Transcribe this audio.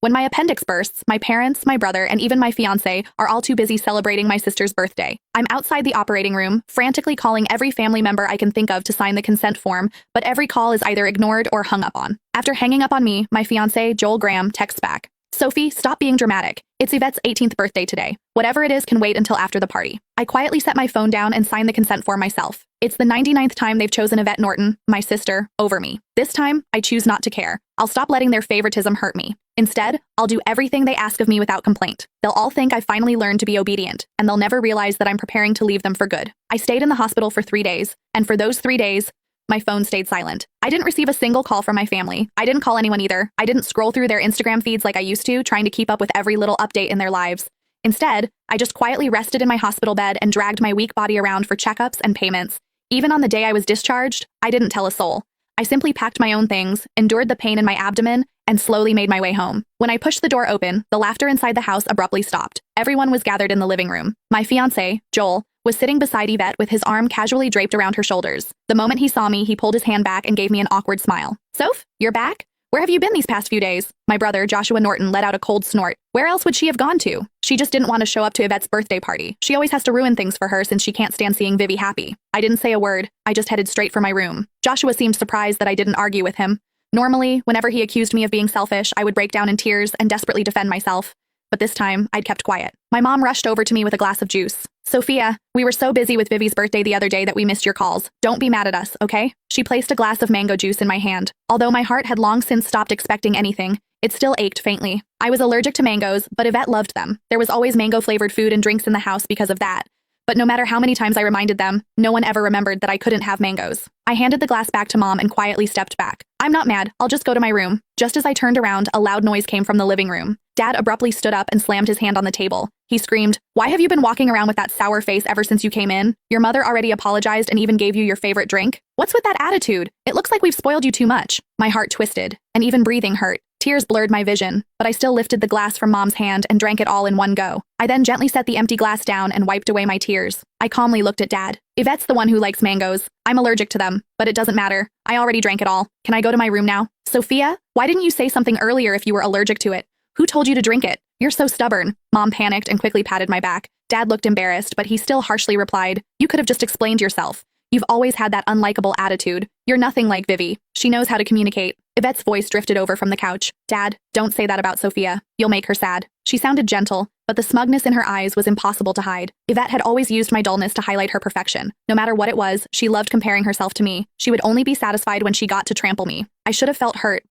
When my appendix bursts, my parents, my brother, and even my fiancé are all too busy celebrating my sister's birthday. I'm outside the operating room, frantically calling every family member I can think of to sign the consent form, but every call is either ignored or hung up on. After hanging up on me, my fiancé, Joel Graham, texts back. Sophie, stop being dramatic. It's Yvette's 18th birthday today. Whatever it is can wait until after the party. I quietly set my phone down and sign the consent form myself. It's the 99th time they've chosen Yvette Norton, my sister, over me. This time, I choose not to care. I'll stop letting their favoritism hurt me. Instead, I'll do everything they ask of me without complaint. They'll all think I finally learned to be obedient, and they'll never realize that I'm preparing to leave them for good. I stayed in the hospital for 3 days, and for those 3 days, my phone stayed silent. I didn't receive a single call from my family. I didn't call anyone either. I didn't scroll through their Instagram feeds like I used to, trying to keep up with every little update in their lives. Instead, I just quietly rested in my hospital bed and dragged my weak body around for checkups and payments. Even on the day I was discharged, I didn't tell a soul. I simply packed my own things, endured the pain in my abdomen, and slowly made my way home. When I pushed the door open, the laughter inside the house abruptly stopped. Everyone was gathered in the living room. My fiancé, Joel, was sitting beside Yvette with his arm casually draped around her shoulders. The moment he saw me, he pulled his hand back and gave me an awkward smile. Soph, you're back? Where have you been these past few days? My brother, Joshua Norton, let out a cold snort. Where else would she have gone to? She just didn't want to show up to Yvette's birthday party. She always has to ruin things for her since she can't stand seeing Vivi happy. I didn't say a word. I just headed straight for my room. Joshua seemed surprised that I didn't argue with him. Normally, whenever he accused me of being selfish, I would break down in tears and desperately defend myself. But this time, I'd kept quiet. My mom rushed over to me with a glass of juice. Sophia, we were so busy with Vivi's birthday the other day that we missed your calls. Don't be mad at us, okay? She placed a glass of mango juice in my hand. Although my heart had long since stopped expecting anything, it still ached faintly. I was allergic to mangoes, but Yvette loved them. There was always mango-flavored food and drinks in the house because of that. But no matter how many times I reminded them, no one ever remembered that I couldn't have mangoes. I handed the glass back to Mom and quietly stepped back. I'm not mad, I'll just go to my room. Just as I turned around, a loud noise came from the living room. Dad abruptly stood up and slammed his hand on the table. He screamed, "Why have you been walking around with that sour face ever since you came in? Your mother already apologized and even gave you your favorite drink. What's with that attitude? It looks like we've spoiled you too much." My heart twisted, and even breathing hurt. Tears blurred my vision, but I still lifted the glass from Mom's hand and drank it all in one go. I then gently set the empty glass down and wiped away my tears. I calmly looked at Dad. Yvette's the one who likes mangoes. I'm allergic to them, but it doesn't matter. I already drank it all. Can I go to my room now? Sophia, why didn't you say something earlier if you were allergic to it? Who told you to drink it? You're so stubborn. Mom panicked and quickly patted my back. Dad looked embarrassed, but he still harshly replied, "You could have just explained yourself. You've always had that unlikable attitude. You're nothing like Vivi. She knows how to communicate." Yvette's voice drifted over from the couch. "Dad, don't say that about Sophia. You'll make her sad." She sounded gentle, but the smugness in her eyes was impossible to hide. Yvette had always used my dullness to highlight her perfection. No matter what it was, she loved comparing herself to me. She would only be satisfied when she got to trample me. I should have felt hurt,